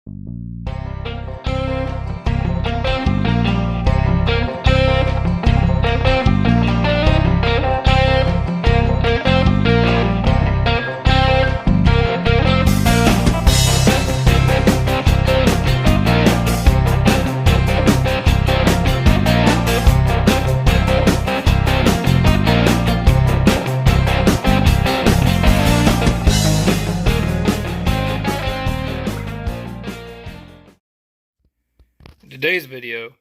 In today's video,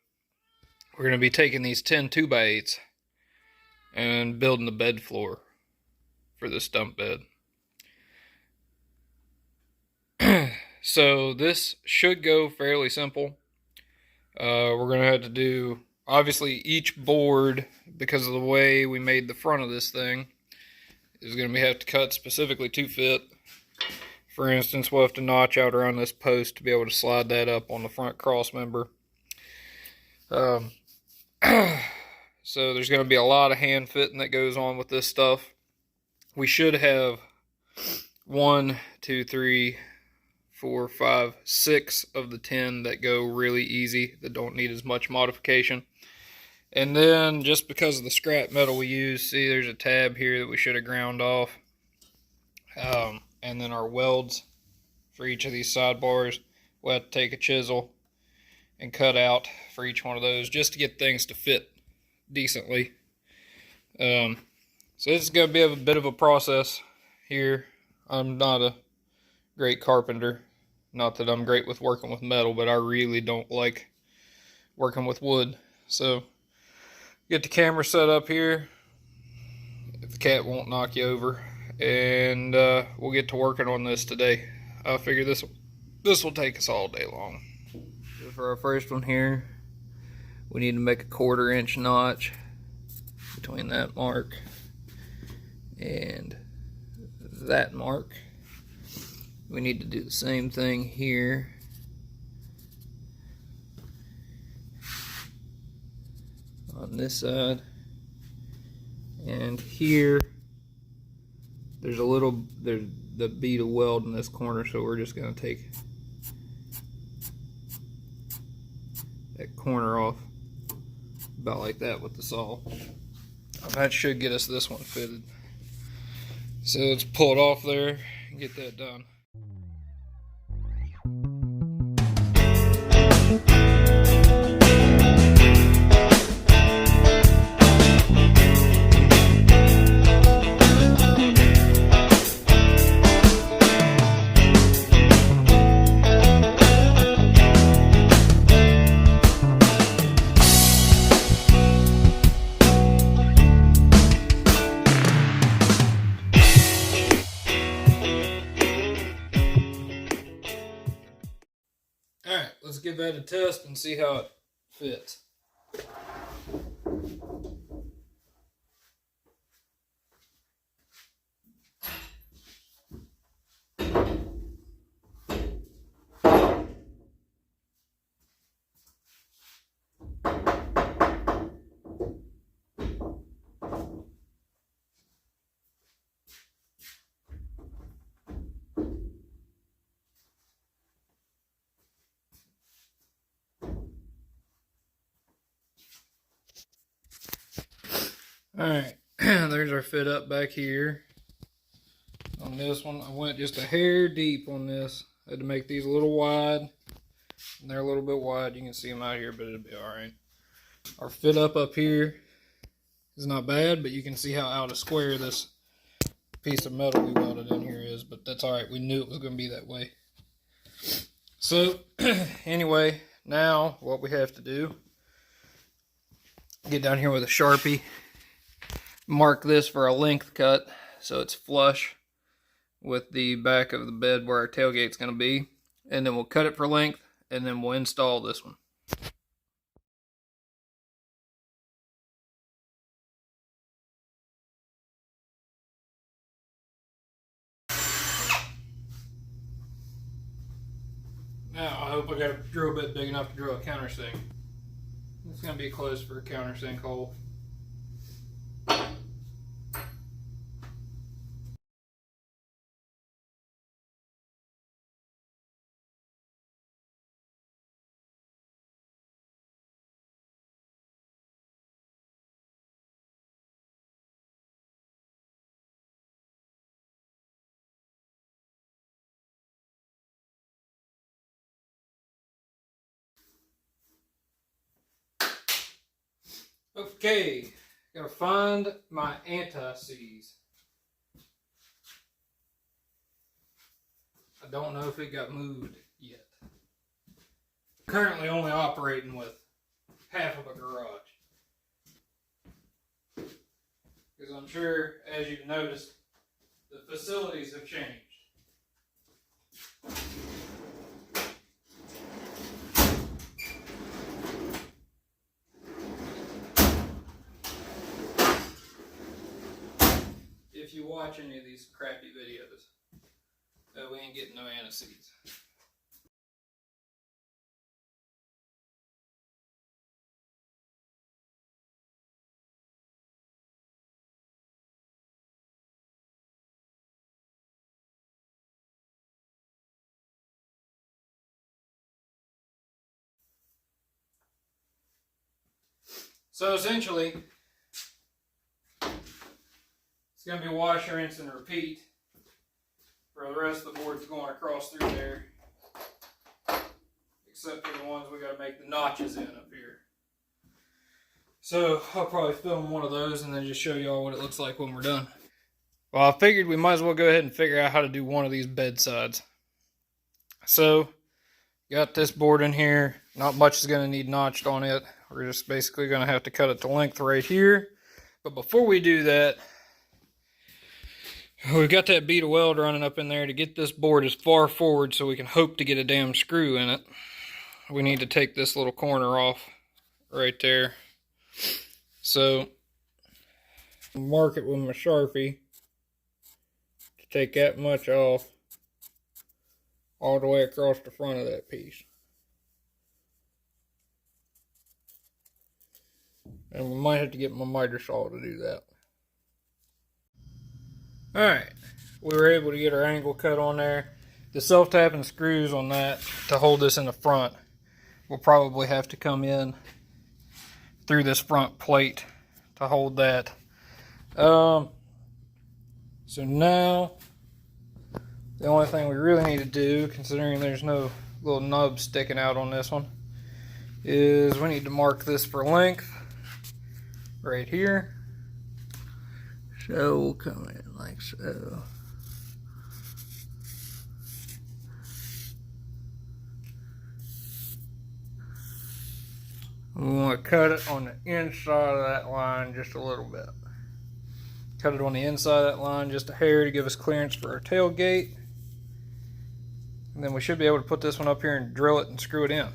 we're going to be taking these 10 2x8s and building the bed floor for this dump bed. So this should go fairly simple. We're going to have to do, obviously each board, because of the way we made the front of this thing, is going to have to cut specifically to fit. For instance, we'll have to notch out around this post to be able to slide that up on the front cross member. So there's going to be a lot of hand fitting that goes on with this stuff. We should have 1, 2, 3, 4, 5, 6 of the 10 that go really easy, that don't need as much modification. And then, just because of the scrap metal we use, see there's a tab here that we should have ground off. And then our welds for each of these sidebars, we'll have to take a chisel and cut out for each one of those just to get things to fit decently. So this is going to be a bit of a process here. I'm not a great carpenter. Not that I'm great with working with metal, but I really don't like working with wood. So get the camera set up here, if the cat won't knock you over, and we'll get to working on this today. I figure this will take us all day long. So for our first one here, we need to make a 1/4 inch notch between that mark and that mark. We need to do the same thing here. On this side. And here, there's the bead of weld in this corner, so we're just going to take that corner off about like that with the saw. That should get us this one fitted. So let's pull it off there and get that done. Alright, let's give that a test and see how it fits. Alright, there's our fit up back here. On this one, I went just a hair deep on this. I had to make these a little wide. And they're a little bit wide. You can see them out here, but it'll be alright. Our fit up here is not bad, but you can see how out of square this piece of metal we welded in here is. But that's alright. We knew it was going to be that way. So, anyway, now what we have to do, get down here with a Sharpie. Mark this for a length cut so it's flush with the back of the bed where our tailgate's going to be, and then we'll cut it for length, and then we'll install this one. Now I hope I got a drill bit big enough to drill a countersink. It's going to be close for a countersink hole. Okay, gotta find my anti-seize. I don't know if it got moved yet. Currently only operating with half of a garage. Because I'm sure, as you've noticed, the facilities have changed. If you watch any of these crappy videos, we ain't getting no anti-seize. So essentially, it's going to be wash, rinse, and repeat for the rest of the boards going across through there, except for the ones we got to make the notches in up here. So I'll probably film one of those and then just show y'all what it looks like when we're done. Well, I figured we might as well go ahead and figure out how to do one of these bedsides. So, got this board in here. Not much is going to need notched on it. We're just basically going to have to cut it to length right here. But before we do that, we've got that bead of weld running up in there to get this board as far forward so we can hope to get a damn screw in it. We need to take this little corner off right there. So, mark it with my Sharpie to take that much off all the way across the front of that piece. And we might have to get my miter saw to do that. Alright, we were able to get our angle cut on there. The self-tapping screws on that to hold this in the front will probably have to come in through this front plate to hold that. So now, the only thing we really need to do, considering there's no little nub sticking out on this one, is we need to mark this for length right here. So we'll come in like so. We want to cut it on the inside of that line just a little bit. Cut it on the inside of that line just a hair to give us clearance for our tailgate. And then we should be able to put this one up here and drill it and screw it in.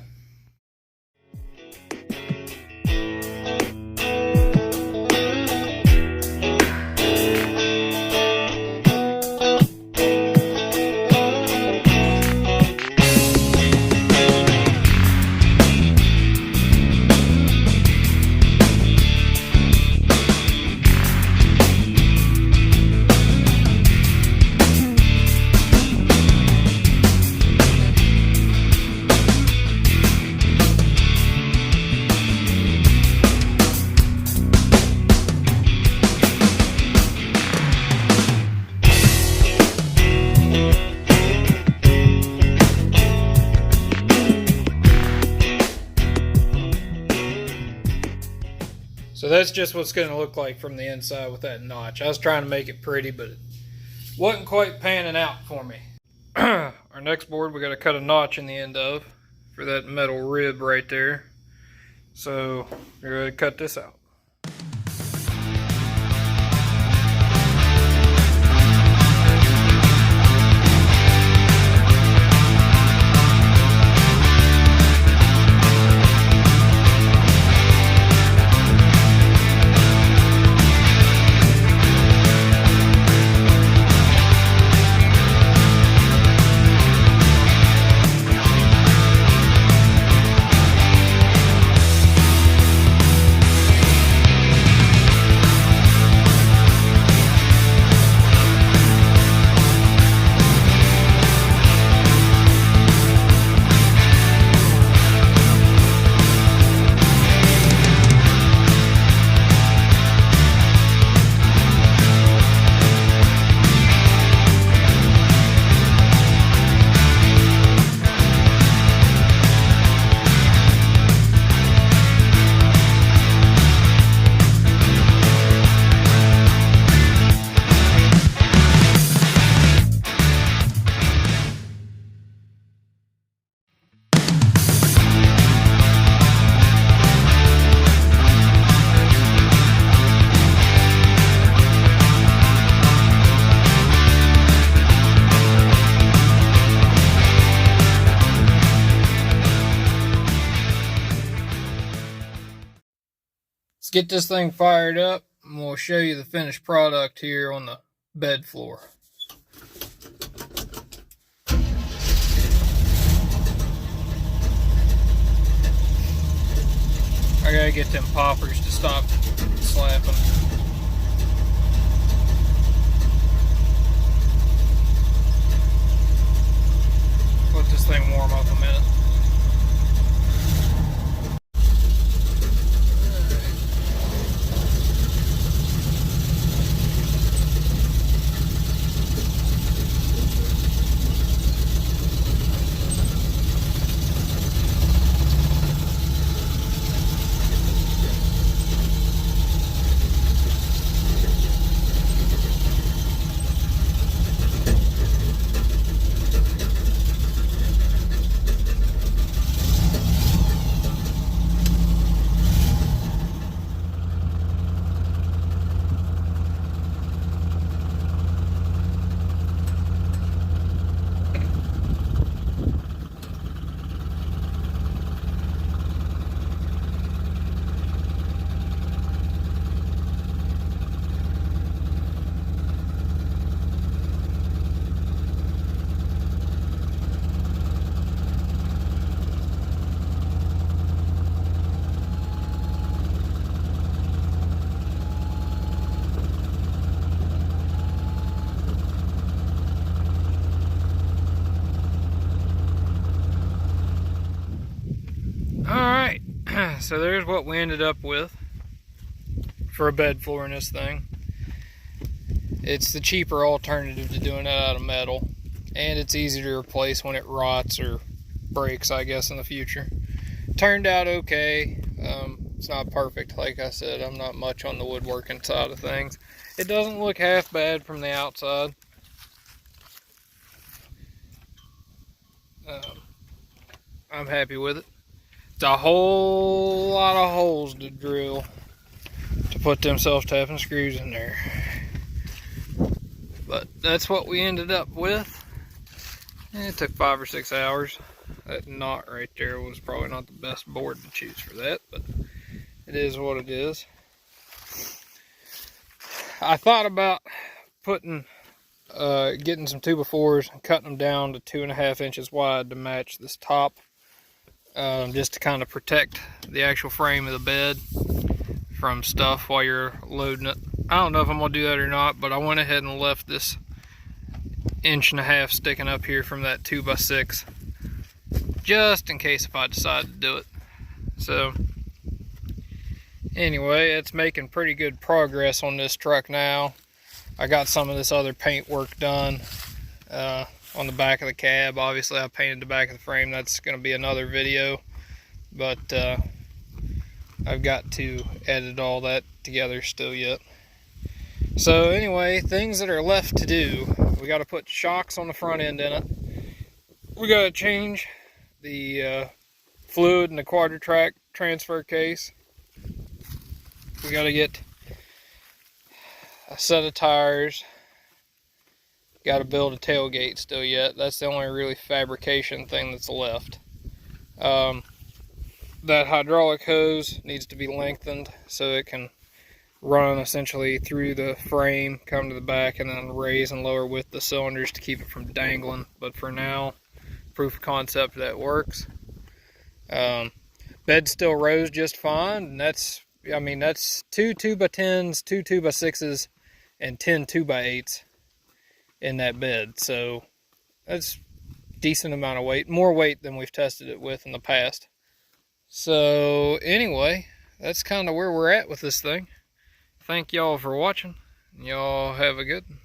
So that's just what it's going to look like from the inside with that notch. I was trying to make it pretty, but it wasn't quite panning out for me. Our next board, we got to cut a notch in the end of for that metal rib right there. So we're going to cut this out. get this thing fired up and we'll show you the finished product here on the bed floor. I gotta get them poppers to stop slapping. Let this thing warm up a minute. Alright, so there's what we ended up with for a bed floor in this thing. It's the cheaper alternative to doing that out of metal, and it's easy to replace when it rots or breaks, I guess, in the future. Turned out okay. It's not perfect, like I said. I'm not much on the woodworking side of things. It doesn't look half bad from the outside. I'm happy with it. It's a whole lot of holes to drill to put them self-tapping screws in there. But that's what we ended up with. And it took 5 or 6 hours. That knot right there was probably not the best board to choose for that, but it is what it is. I thought about getting some 2x4s and cutting them down to 2.5 inches wide to match this top. Just to kind of protect the actual frame of the bed from stuff while you're loading it. I don't know if I'm going to do that or not, but I went ahead and left this 1.5 inches sticking up here from that 2x6 just in case if I decide to do it. So anyway, it's making pretty good progress on this truck now. I got some of this other paint work done on the back of the cab. Obviously I painted the back of the frame. That's going to be another video, but I've got to edit all that together still yet. So anyway, things that are left to do: we got to put shocks on the front end in it. We got to change the fluid in the quadra-track transfer case. We got to get a set of tires. Got to build a tailgate still yet. That's the only really fabrication thing that's left. That hydraulic hose needs to be lengthened so it can run essentially through the frame, come to the back, and then raise and lower with the cylinders to keep it from dangling. But for now, proof of concept that works. Bed still rose just fine, and that's 2 2x10s, 2 2x6s, and 10 2x8s in that bed. So that's a decent amount of weight, more weight than we've tested it with in the past. So anyway, that's kind of where we're at with this thing. Thank y'all for watching. Y'all have a good one.